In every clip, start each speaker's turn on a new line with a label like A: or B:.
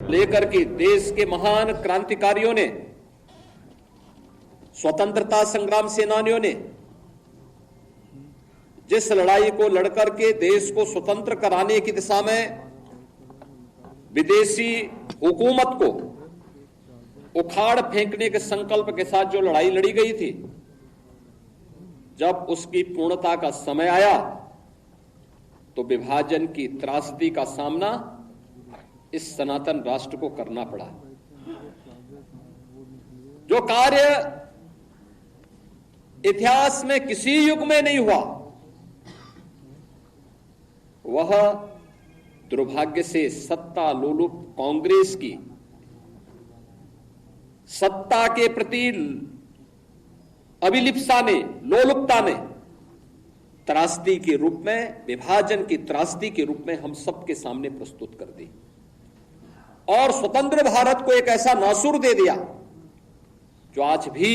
A: लेकर के देश के महान क्रांतिकारियों ने, स्वतंत्रता संग्राम सेनानियों ने जिस लड़ाई को लड़कर के देश को स्वतंत्र कराने की दिशा में विदेशी हुकूमत को उखाड़ फेंकने के संकल्प के साथ जो लड़ाई लड़ी गई थी, जब उसकी पूर्णता का समय आया तो विभाजन की त्रासदी का सामना इस सनातन राष्ट्र को करना पड़ा। जो कार्य इतिहास में किसी युग में नहीं हुआ, वह दुर्भाग्य से सत्ता लोलुप कांग्रेस की सत्ता के प्रति अभिलिप्सा ने, लोलुपता ने त्रासदी के रूप में, विभाजन की त्रासदी के रूप में हम सबके सामने प्रस्तुत कर दी और स्वतंत्र भारत को एक ऐसा नासूर दे दिया जो आज भी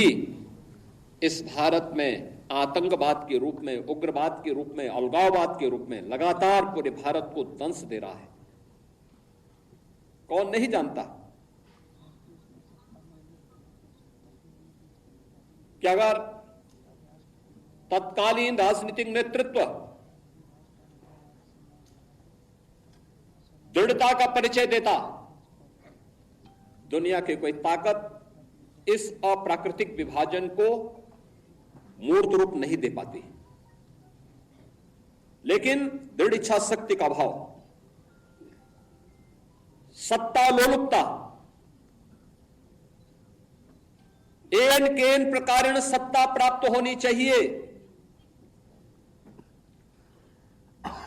A: इस भारत में आतंकवाद के रूप में, उग्रवाद के रूप में, अलगाववाद के रूप में लगातार पूरे भारत को दंश दे रहा है। कौन नहीं जानता कि अगर तत्कालीन राजनीतिक नेतृत्व दृढ़ता का परिचय देता, दुनिया की कोई ताकत इस अप्राकृतिक विभाजन को मूर्त रूप नहीं दे पाती। लेकिन दृढ़ इच्छा शक्ति का अभाव, सत्ता लोलुपता, एन केन प्रकारेण सत्ता प्राप्त होनी चाहिए,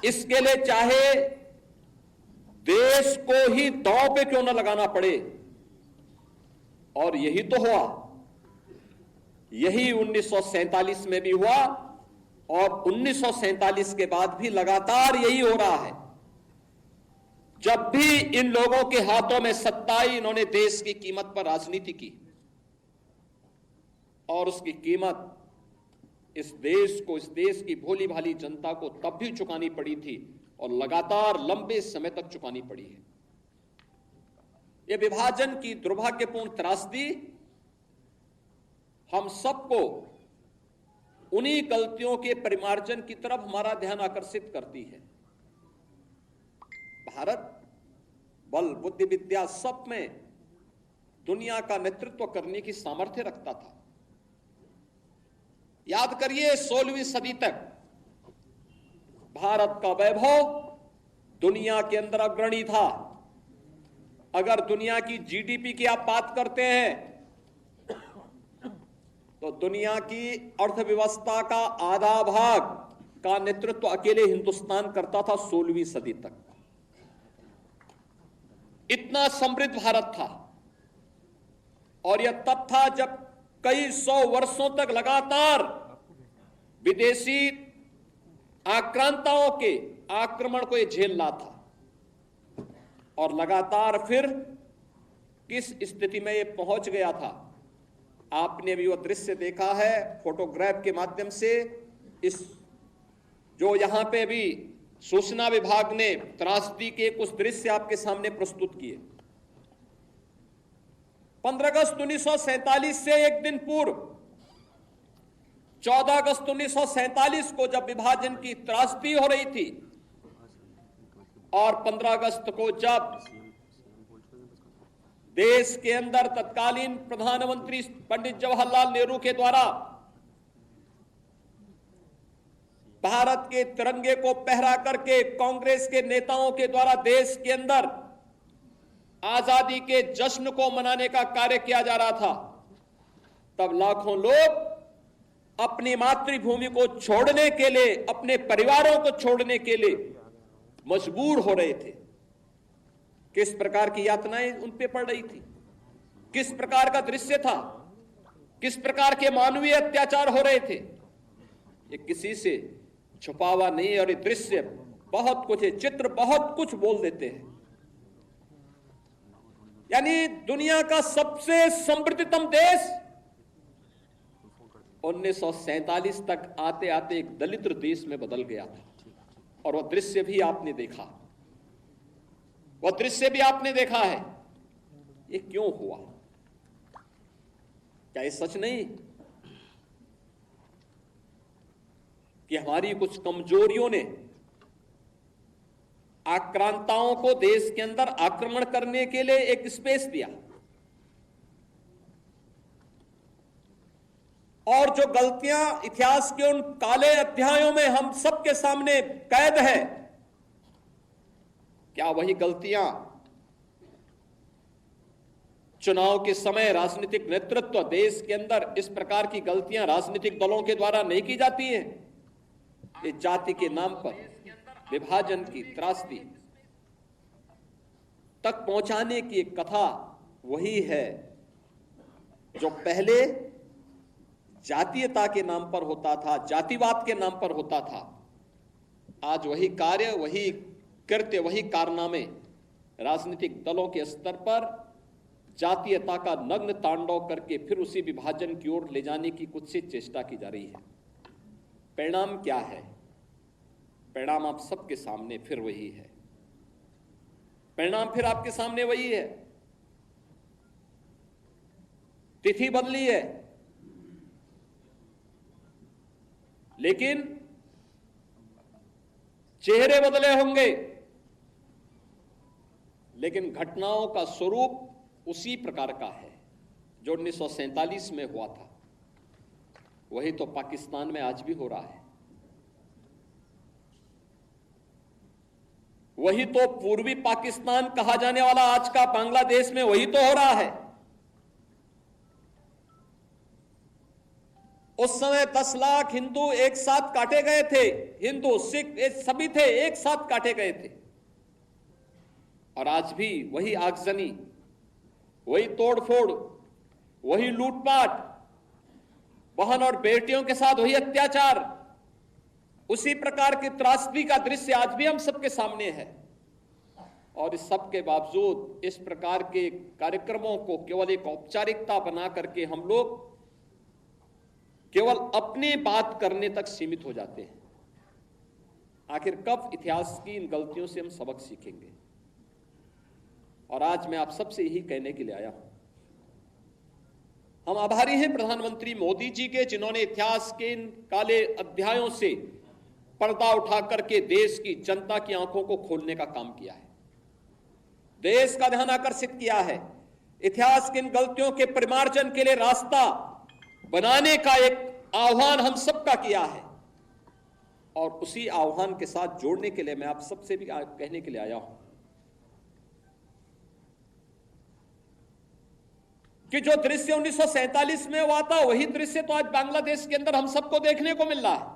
A: इसके लिए चाहे देश को ही दांव पे क्यों न लगाना पड़े। और यही तो हुआ, यही 1947 में भी हुआ और 1947 के बाद भी लगातार यही हो रहा है। जब भी इन लोगों के हाथों में सत्ता आई, इन्होंने देश की कीमत पर राजनीति की और उसकी कीमत इस देश को, इस देश की भोली भाली जनता को तब भी चुकानी पड़ी थी और लगातार लंबे समय तक चुकानी पड़ी है। यह विभाजन की दुर्भाग्यपूर्ण त्रासदी हम सबको उन्हीं गलतियों के परिमार्जन की तरफ हमारा ध्यान आकर्षित करती है। भारत बल, बुद्धि, विद्या सब में दुनिया का नेतृत्व करने की सामर्थ्य रखता था। याद करिए, 16वीं सदी तक भारत का वैभव दुनिया के अंदर अग्रणी था। अगर दुनिया की जीडीपी की आप बात करते हैं तो दुनिया की अर्थव्यवस्था का आधा भाग का नेतृत्व अकेले हिंदुस्तान करता था 16वीं सदी तक। इतना समृद्ध भारत था और यह तब था जब कई सौ वर्षों तक लगातार विदेशी आक्रांताओं के आक्रमण को यह झेल रहा था। और लगातार फिर किस स्थिति में यह पहुंच गया था, आपने भी वह दृश्य देखा है फोटोग्राफ के माध्यम से। इस जो यहां पे भी सूचना विभाग ने त्रासदी के कुछ दृश्य आपके सामने प्रस्तुत किए। 15 अगस्त 1947 से एक दिन पूर्व 14 अगस्त 1947 को जब विभाजन की त्रासदी हो रही थी और 15 अगस्त को जब देश के अंदर तत्कालीन प्रधानमंत्री पंडित जवाहरलाल नेहरू के द्वारा भारत के तिरंगे को पहरा करके कांग्रेस के नेताओं के द्वारा देश के अंदर आजादी के जश्न को मनाने का कार्य किया जा रहा था, तब लाखों लोग अपनी मातृभूमि को छोड़ने के लिए, अपने परिवारों को छोड़ने के लिए मजबूर हो रहे थे। किस प्रकार की यातनाएं उन पे पड़ रही थी, किस प्रकार का दृश्य था, किस प्रकार के मानवीय अत्याचार हो रहे थे, ये किसी से छुपा हुआ नहीं है। और ये दृश्य बहुत कुछ है, चित्र बहुत कुछ बोल देते हैं। यानी दुनिया का सबसे समृद्धतम देश 1947 तक आते आते एक दलित देश में बदल गया था। और वह दृश्य भी आपने देखा, वह दृश्य भी आपने देखा है। ये क्यों हुआ? क्या ये सच नहीं कि हमारी कुछ कमजोरियों ने आक्रांताओं को देश के अंदर आक्रमण करने के लिए एक स्पेस दिया? और जो गलतियां इतिहास के उन काले अध्यायों में हम सबके सामने कैद है, क्या वही गलतियां चुनाव के समय राजनीतिक नेतृत्व देश के अंदर इस प्रकार की गलतियां राजनीतिक दलों के द्वारा नहीं की जाती हैं? ये जाति के नाम पर विभाजन की त्रासदी तक पहुंचाने की एक कथा वही है जो पहले जातीयता के नाम पर होता था, जातिवाद के नाम पर होता था। आज वही कार्य, वही कृत्य, वही कारनामे राजनीतिक दलों के स्तर पर जातीयता का नग्न तांडव करके फिर उसी विभाजन की ओर ले जाने की कुछ सी चेष्टा की जा रही है। परिणाम क्या है? परिणाम आप सबके सामने फिर वही है। परिणाम फिर आपके सामने वही है। तिथि बदली है, लेकिन चेहरे बदले होंगे, लेकिन घटनाओं का स्वरूप उसी प्रकार का है जो 1947 में हुआ था। वही तो पाकिस्तान में आज भी हो रहा है। वही तो पूर्वी पाकिस्तान कहा जाने वाला आज का बांग्लादेश में वही तो हो रहा है। उस समय 10 लाख हिंदू एक साथ काटे गए थे। हिंदू, सिख, ये सभी थे, एक साथ काटे गए थे। और आज भी वही आगजनी, वही तोड़फोड़, वही लूटपाट, बहन और बेटियों के साथ वही अत्याचार, उसी प्रकार की त्रासदी का दृश्य आज भी हम सबके सामने है। और इस सब के बावजूद इस प्रकार के कार्यक्रमों को केवल एक औपचारिकता बना करके हम लोग केवल अपनी बात करने तक सीमित हो जाते हैं। आखिर कब इतिहास की इन गलतियों से हम सबक सीखेंगे? और आज मैं आप सबसे यही कहने के लिए आया हूं। हम आभारी हैं प्रधानमंत्री मोदी जी के, जिन्होंने इतिहास के इन काले अध्यायों से पर्दा उठा करके देश की जनता की आंखों को खोलने का काम किया है, देश का ध्यान आकर्षित किया है, इतिहास की इन गलतियों के परिमार्जन के लिए रास्ता बनाने का एक आह्वान हम सबका किया है। और उसी आह्वान के साथ जोड़ने के लिए मैं आप सबसे भी कहने के लिए आया हूं कि जो दृश्य 1947 में हुआ था, वही दृश्य तो आज बांग्लादेश के अंदर हम सबको देखने को मिल रहा है।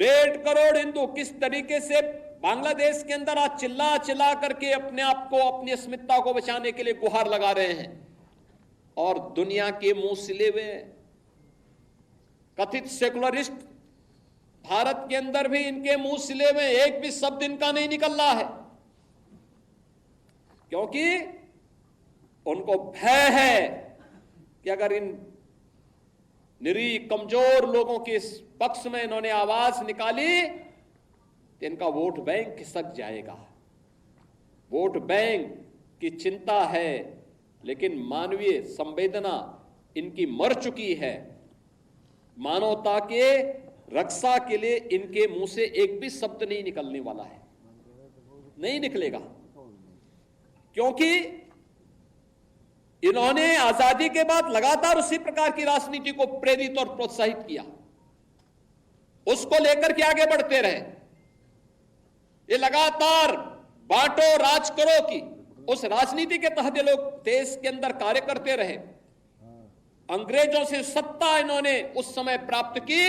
A: 1.5 करोड़ हिंदू किस तरीके से बांग्लादेश के अंदर आज चिल्ला चिल्ला करके अपने आप को, अपनी अस्मिता को बचाने के लिए गुहार लगा रहे हैं। और दुनिया के मुंह सिले हुए कथित सेकुलरिस्ट भारत के अंदर भी इनके मुंह सिले हुए एक भी शब्द इनका नहीं निकल रहा है, क्योंकि उनको भय है कि अगर इन निरीह कमजोर लोगों के इस पक्ष में इन्होंने आवाज निकाली तो इनका वोट बैंक खिसक जाएगा। वोट बैंक की चिंता है, लेकिन मानवीय संवेदना इनकी मर चुकी है। मानवता के रक्षा के लिए इनके मुंह से एक भी शब्द नहीं निकलने वाला है, नहीं निकलेगा, क्योंकि इन्होंने आजादी के बाद लगातार उसी प्रकार की राजनीति को प्रेरित और प्रोत्साहित किया, उसको लेकर के आगे बढ़ते रहे। ये लगातार बांटो राज करो की उस राजनीति के तहत ये लोग देश के अंदर कार्य करते रहे। अंग्रेजों से सत्ता इन्होंने उस समय प्राप्त की।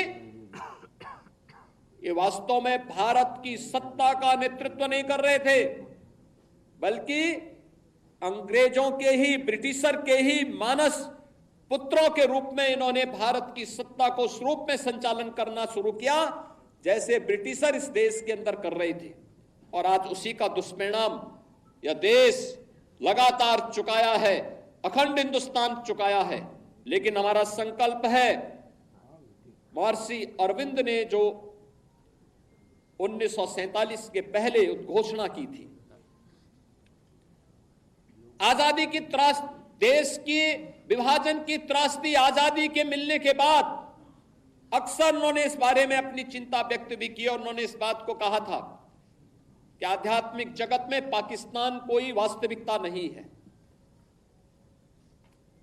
A: ये वास्तव में भारत की सत्ता का नेतृत्व नहीं कर रहे थे, बल्कि अंग्रेजों के ही, ब्रिटिशर के ही मानस पुत्रों के रूप में इन्होंने भारत की सत्ता को उस रूप में संचालन करना शुरू किया जैसे ब्रिटिशर इस देश के अंदर कर रहे थे। और आज उसी का दुष्परिणाम यह देश लगातार चुकाया है, अखंड हिंदुस्तान चुकाया है। लेकिन हमारा संकल्प है, महर्षि अरविंद ने जो 1947 के पहले घोषणा की थी आजादी की देश की विभाजन की त्रासदी आजादी के मिलने के बाद अक्सर उन्होंने इस बारे में अपनी चिंता व्यक्त भी की और उन्होंने इस बात को कहा था कि आध्यात्मिक जगत में पाकिस्तान कोई वास्तविकता नहीं है,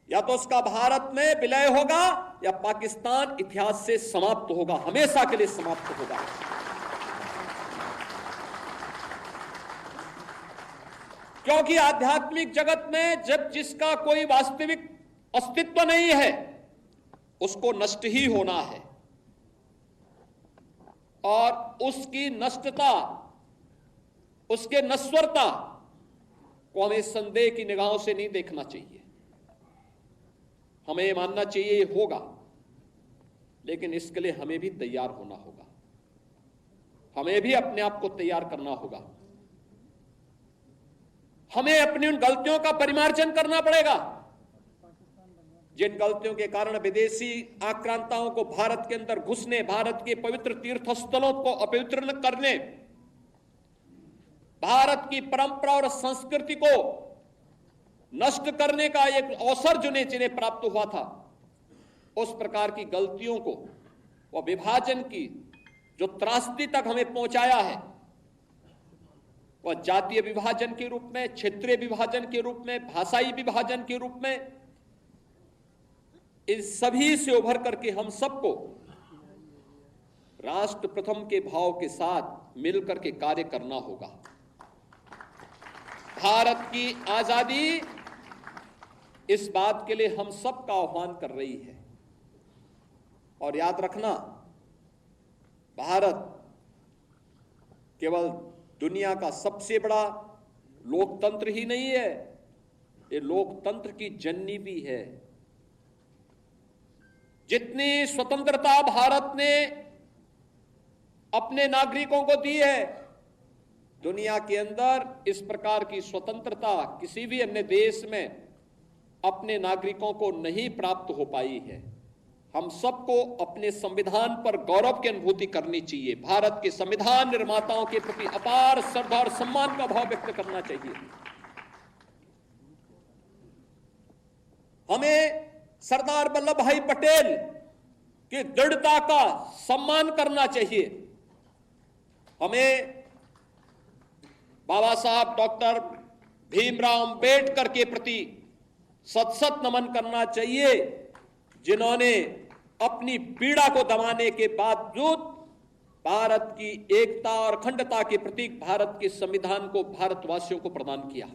A: या तो उसका भारत में विलय होगा या पाकिस्तान इतिहास से समाप्त होगा, हमेशा के लिए समाप्त होगा। क्योंकि आध्यात्मिक जगत में जब जिसका कोई वास्तविक अस्तित्व नहीं है उसको नष्ट ही होना है, और उसकी नष्टता, उसके नश्वरता को हमें संदेह की निगाहों से नहीं देखना चाहिए। हमें यह मानना चाहिए ये होगा, लेकिन इसके लिए हमें भी तैयार होना होगा, हमें भी अपने आप को तैयार करना होगा, हमें अपनी उन गलतियों का परिमार्जन करना पड़ेगा जिन गलतियों के कारण विदेशी आक्रांताओं को भारत के अंदर घुसने, भारत के पवित्र तीर्थ स्थलों को अपवित्र करने, भारत की परंपरा और संस्कृति को नष्ट करने का एक अवसर जिन्हें प्राप्त हुआ था, उस प्रकार की गलतियों को, वह विभाजन की जो त्रासदी तक हमें पहुंचाया है, वह जातीय विभाजन के रूप में, क्षेत्रीय विभाजन के रूप में, भाषाई विभाजन के रूप में, इन सभी से उभर करके हम सबको राष्ट्र प्रथम के भाव के साथ मिलकर के कार्य करना होगा। भारत की आजादी इस बात के लिए हम सबका आह्वान कर रही है, और याद रखना, भारत केवल दुनिया का सबसे बड़ा लोकतंत्र ही नहीं है, ये लोकतंत्र की जननी भी है। जितनी स्वतंत्रता भारत ने अपने नागरिकों को दी है, दुनिया के अंदर इस प्रकार की स्वतंत्रता किसी भी अन्य देश में अपने नागरिकों को नहीं प्राप्त हो पाई है। हम सबको अपने संविधान पर गौरव की अनुभूति करनी चाहिए, भारत के संविधान निर्माताओं के प्रति अपार श्रद्धा और सम्मान का भाव व्यक्त करना चाहिए। हमें सरदार वल्लभ भाई पटेल की दृढ़ता का सम्मान करना चाहिए, हमें बाबा साहब डॉक्टर भीमराव अंबेडकर के प्रति सत सत नमन करना चाहिए, जिन्होंने अपनी पीड़ा को दबाने के बावजूद भारत की एकता और अखंडता के प्रतीक भारत के संविधान को भारतवासियों को प्रदान किया,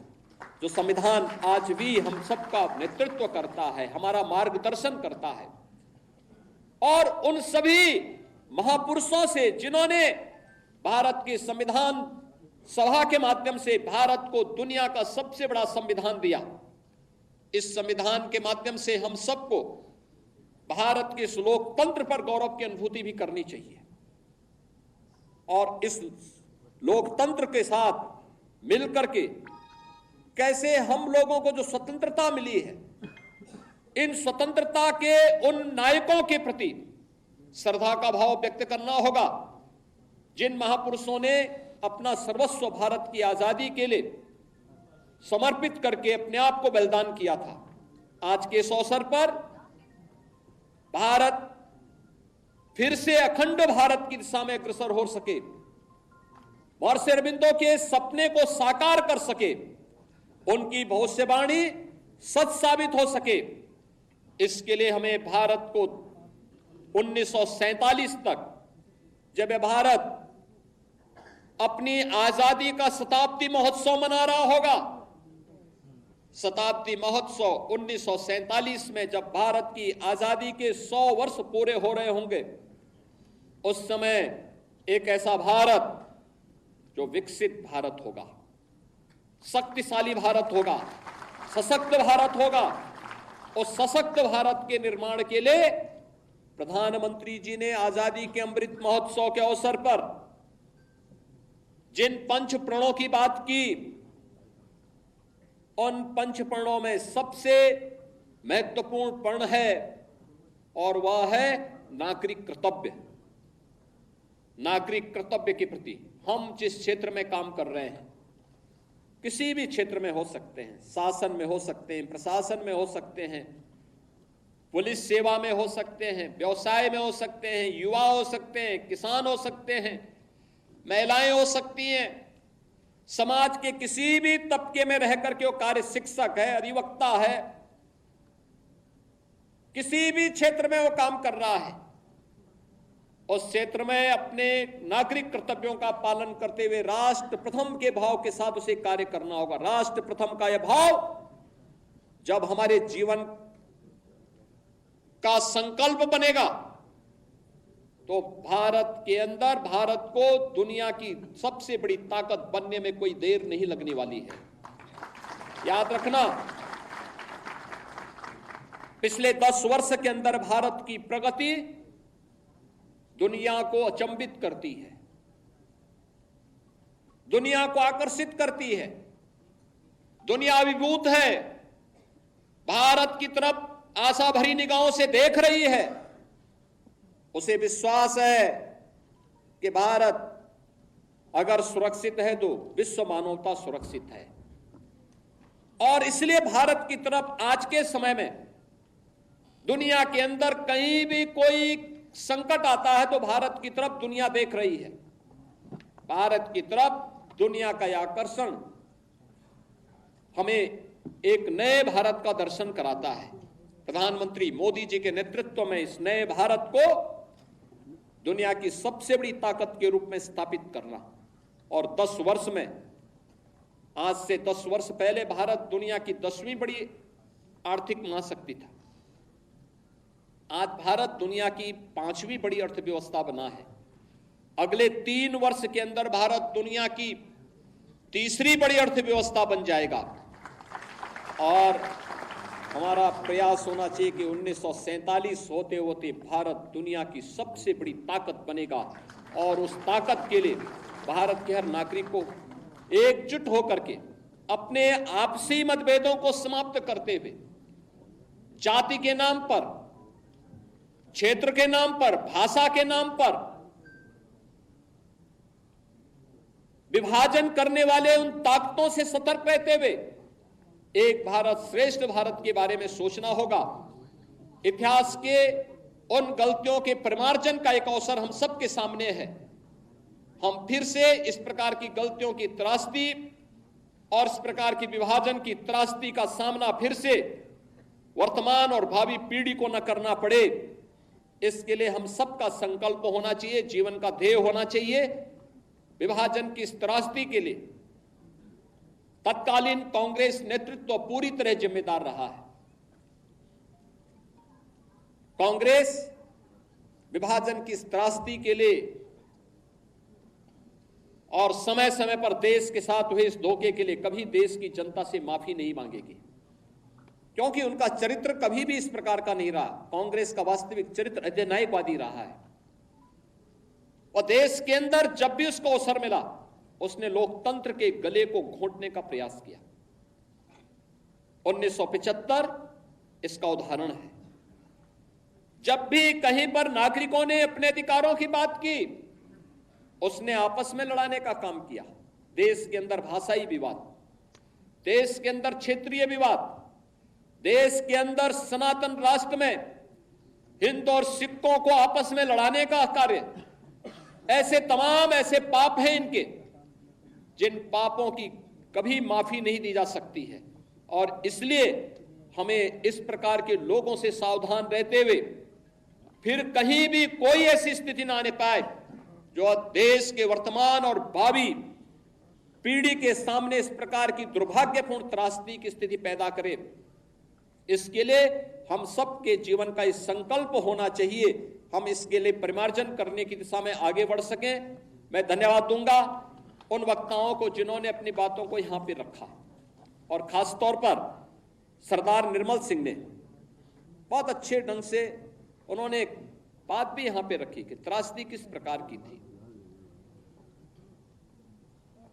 A: जो संविधान आज भी हम सबका नेतृत्व करता है, हमारा मार्गदर्शन करता है। और उन सभी महापुरुषों से जिन्होंने भारत के संविधान सभा के माध्यम से भारत को दुनिया का सबसे बड़ा संविधान दिया, इस संविधान के माध्यम से हम सबको भारत के इस लोकतंत्र पर गौरव की अनुभूति भी करनी चाहिए, और इस लोकतंत्र के साथ मिलकर के कैसे हम लोगों को जो स्वतंत्रता मिली है, इन स्वतंत्रता के उन नायकों के प्रति श्रद्धा का भाव व्यक्त करना होगा, जिन महापुरुषों ने अपना सर्वस्व भारत की आजादी के लिए समर्पित करके अपने आप को बलिदान किया था। आज के इस अवसर पर भारत फिर से अखंड भारत की दिशा में अग्रसर हो सके, महर्षि अरबिंदो के सपने को साकार कर सके, उनकी भविष्यवाणी सच साबित हो सके, इसके लिए हमें भारत को 1947 तक, जब यह भारत अपनी आजादी का शताब्दी महोत्सव मना रहा होगा, शताब्दी महोत्सव 1947 में जब भारत की आजादी के 100 वर्ष पूरे हो रहे होंगे, उस समय एक ऐसा भारत जो विकसित भारत होगा, शक्तिशाली भारत होगा, सशक्त भारत होगा। उस सशक्त भारत के निर्माण के लिए प्रधानमंत्री जी ने आजादी के अमृत महोत्सव के अवसर पर जिन पंच प्रणों की बात की, उन पंच प्रणों में सबसे महत्वपूर्ण प्रण है, और वह है नागरिक कर्तव्य। नागरिक कर्तव्य के प्रति हम जिस क्षेत्र में काम कर रहे हैं, किसी भी क्षेत्र में हो सकते हैं, शासन में हो सकते हैं, प्रशासन में हो सकते हैं, पुलिस सेवा में हो सकते हैं, व्यवसाय में हो सकते हैं, युवा हो सकते हैं, किसान हो सकते हैं, महिलाएं हो सकती हैं, समाज के किसी भी तबके में रहकर के वो कार्य, शिक्षक है, अधिवक्ता है, किसी भी क्षेत्र में वो काम कर रहा है, उस क्षेत्र में अपने नागरिक कर्तव्यों का पालन करते हुए राष्ट्र प्रथम के भाव के साथ उसे कार्य करना होगा। राष्ट्र प्रथम का यह भाव जब हमारे जीवन का संकल्प बनेगा तो भारत के अंदर, भारत को दुनिया की सबसे बड़ी ताकत बनने में कोई देर नहीं लगने वाली है। याद रखना, पिछले 10 वर्ष के अंदर भारत की प्रगति दुनिया को अचंभित करती है, दुनिया को आकर्षित करती है, दुनिया अभिभूत है, भारत की तरफ आशा भरी निगाहों से देख रही है। उसे विश्वास है कि भारत अगर सुरक्षित है तो विश्व मानवता सुरक्षित है, और इसलिए भारत की तरफ आज के समय में दुनिया के अंदर कहीं भी कोई संकट आता है तो भारत की तरफ दुनिया देख रही है। भारत की तरफ दुनिया का यह आकर्षण हमें एक नए भारत का दर्शन कराता है। प्रधानमंत्री मोदी जी के नेतृत्व में इस नए भारत को दुनिया की सबसे बड़ी ताकत के रूप में स्थापित करना, और 10 वर्ष में, आज से 10 वर्ष पहले भारत दुनिया की 10वीं बड़ी आर्थिक महाशक्ति था। आज भारत दुनिया की 5वीं बड़ी अर्थव्यवस्था बना है। अगले 3 वर्ष के अंदर भारत दुनिया की 3री बड़ी अर्थव्यवस्था बन जाएगा, और हमारा प्रयास होना चाहिए कि 1947 होते होते भारत दुनिया की सबसे बड़ी ताकत बनेगा, और उस ताकत के लिए भारत के हर नागरिक को एकजुट होकर के अपने आपसी मतभेदों को समाप्त करते हुए जाति के नाम पर, क्षेत्र के नाम पर, भाषा के नाम पर विभाजन करने वाले उन ताकतों से सतर्क रहते हुए एक भारत श्रेष्ठ भारत के बारे में सोचना होगा। इतिहास के उन गलतियों के परिमार्जन का एक अवसर हम सबके सामने है। हम फिर से इस प्रकार की गलतियों की त्रासदी और इस प्रकार की विभाजन की त्रासदी का सामना फिर से वर्तमान और भावी पीढ़ी को न करना पड़े, इसके लिए हम सबका संकल्प होना चाहिए, जीवन का ध्येय होना चाहिए। विभाजन की इस त्रासदी के लिए तत्कालीन कांग्रेस नेतृत्व पूरी तरह जिम्मेदार रहा है। कांग्रेस विभाजन की इस त्रासदी के लिए और समय समय पर देश के साथ हुए इस धोखे के लिए कभी देश की जनता से माफी नहीं मांगेगी, क्योंकि उनका चरित्र कभी भी इस प्रकार का नहीं रहा। कांग्रेस का वास्तविक चरित्र अधिनायकवादी रहा है, और देश के अंदर जब भी उसको अवसर मिला उसने लोकतंत्र के गले को घोंटने का प्रयास किया। 1975 इसका उदाहरण है। जब भी कहीं पर नागरिकों ने अपने अधिकारों की बात की, उसने आपस में लड़ाने का काम किया। देश के अंदर भाषाई विवाद, देश के अंदर क्षेत्रीय विवाद, देश के अंदर सनातन राष्ट्र में हिंदू और सिखों को आपस में लड़ाने का कार्य, ऐसे तमाम ऐसे पाप हैं इनके, जिन पापों की कभी माफी नहीं दी जा सकती है। और इसलिए हमें इस प्रकार के लोगों से सावधान रहते हुए फिर कहीं भी कोई ऐसी स्थिति ना आने पाए जो देश के वर्तमान और भावी पीढ़ी के सामने इस प्रकार की दुर्भाग्यपूर्ण त्रासदी की स्थिति पैदा करे। इसके लिए हम सबके जीवन का इस संकल्प होना चाहिए, हम इसके लिए परिमार्जन करने की दिशा में आगे बढ़ सकें। मैं धन्यवाद दूंगा उन वक्ताओं को जिन्होंने अपनी बातों को यहां पे रखा, और खास तौर पर सरदार निर्मल सिंह ने बहुत अच्छे ढंग से उन्होंने एक बात भी यहां पे रखी कि त्रासदी किस प्रकार की थी।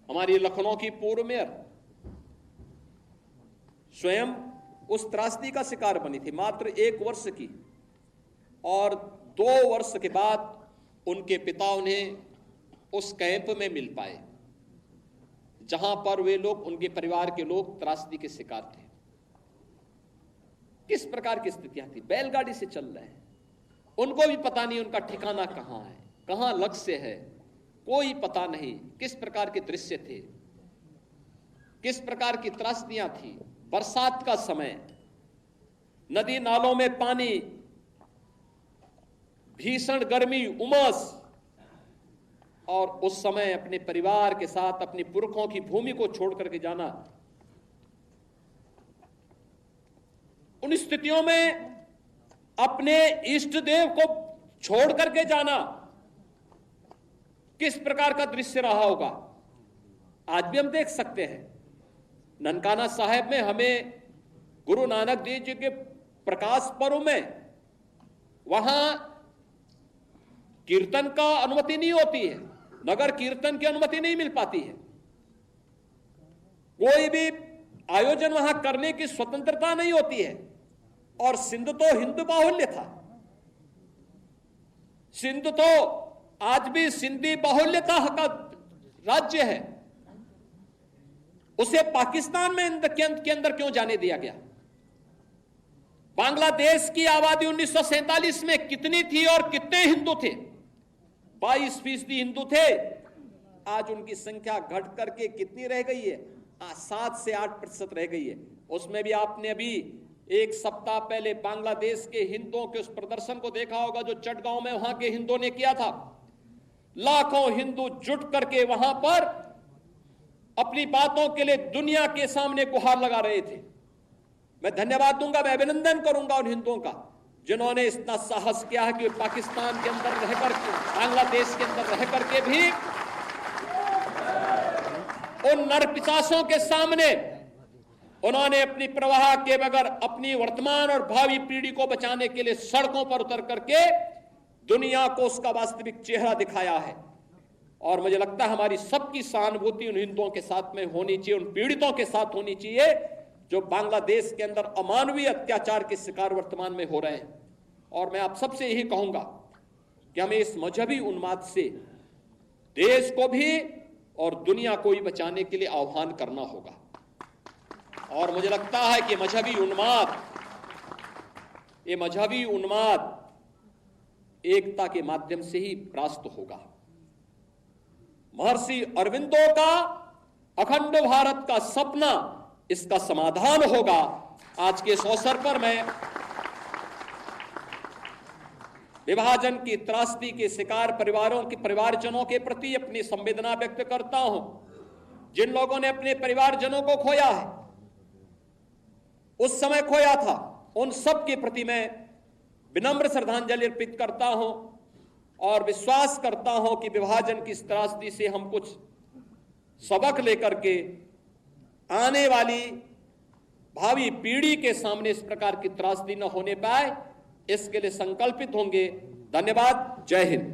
A: हमारी लखनऊ की पूर्व मेयर स्वयं उस त्रासदी का शिकार बनी थी, मात्र 1 वर्ष की, और 2 वर्ष के बाद उनके पिता उन्हें उस कैंप में मिल पाए जहां पर वे लोग, उनके परिवार के लोग त्रासदी के शिकार थे। किस प्रकार की स्थितियां थी? बैलगाड़ी से चल रहे हैं, उनको भी पता नहीं उनका ठिकाना कहां है, कहां लक्ष्य है, कोई पता नहीं। किस प्रकार के दृश्य थे, किस प्रकार की त्रासदियां थी। बरसात का समय, नदी नालों में पानी, भीषण गर्मी, उमस, और उस समय अपने परिवार के साथ अपने पुरखों की भूमि को छोड़ करके जाना। उन स्थितियों में अपने इष्ट देव को छोड़ करके जाना किस प्रकार का दृश्य रहा होगा, आज भी हम देख सकते हैं। ननकाना साहिब में हमें गुरु नानक देव जी के प्रकाश पर्व में वहां कीर्तन का अनुमति नहीं होती है, नगर कीर्तन की अनुमति नहीं मिल पाती है, कोई भी आयोजन वहां करने की स्वतंत्रता नहीं होती है। और सिंध तो हिंदू बाहुल्य था, सिंध तो आज भी सिंधी बाहुल्यता का राज्य है, उसे पाकिस्तान में के अंदर क्यों जाने दिया गया? बांग्लादेश की आबादी 1947 में कितनी थी और कितने हिंदू थे? 22% हिंदू थे। आज उनकी संख्या घट करके कितनी रह गई है? 7 से 8% रह गई है। उसमें भी आपने अभी एक सप्ताह पहले बांग्लादेश के हिंदुओं के उस प्रदर्शन को देखा होगा जो चटगांव में वहां के हिंदुओं ने किया था। लाखों हिंदू जुट करके वहां पर अपनी बातों के लिए दुनिया के सामने गुहार लगा रहे थे। मैं धन्यवाद दूंगा, मैं अभिनंदन करूंगा उन हिंदुओं का जिन्होंने इतना साहस किया है कि पाकिस्तान के अंदर रहकर, बांग्लादेश के अंदर रह करके भी उन नरपिशाचों के सामने उन्होंने अपनी प्रवाह के बगैर अपनी वर्तमान और भावी पीढ़ी को बचाने के लिए सड़कों पर उतर करके दुनिया को उसका वास्तविक चेहरा दिखाया है। और मुझे लगता है हमारी सबकी सहानुभूति उन हिंदुओं के साथ में होनी चाहिए, उन पीड़ितों के साथ होनी चाहिए जो बांग्लादेश के अंदर अमानवीय अत्याचार के शिकार वर्तमान में हो रहे हैं। और मैं आप सबसे यही कहूंगा कि हमें इस मजहबी उन्माद से देश को भी और दुनिया को भी बचाने के लिए आह्वान करना होगा। और मुझे लगता है कि ये मजहबी उन्माद एकता के माध्यम से ही परास्त होगा। महर्षि अरविंदो का अखंड भारत का सपना इसका समाधान होगा। आज के इस अवसर पर मैं विभाजन की त्रासदी के शिकार परिवारों के परिवारजनों के प्रति अपनी संवेदना व्यक्त करता हूं। जिन लोगों ने अपने परिवारजनों को खोया है, उस समय खोया था, उन सब के प्रति मैं विनम्र श्रद्धांजलि अर्पित करता हूं और विश्वास करता हूं कि विभाजन की इस त्रासदी से हम कुछ सबक लेकर के आने वाली भावी पीढ़ी के सामने इस प्रकार की त्रासदी न होने पाए, इसके लिए संकल्पित होंगे। धन्यवाद। जय हिंद।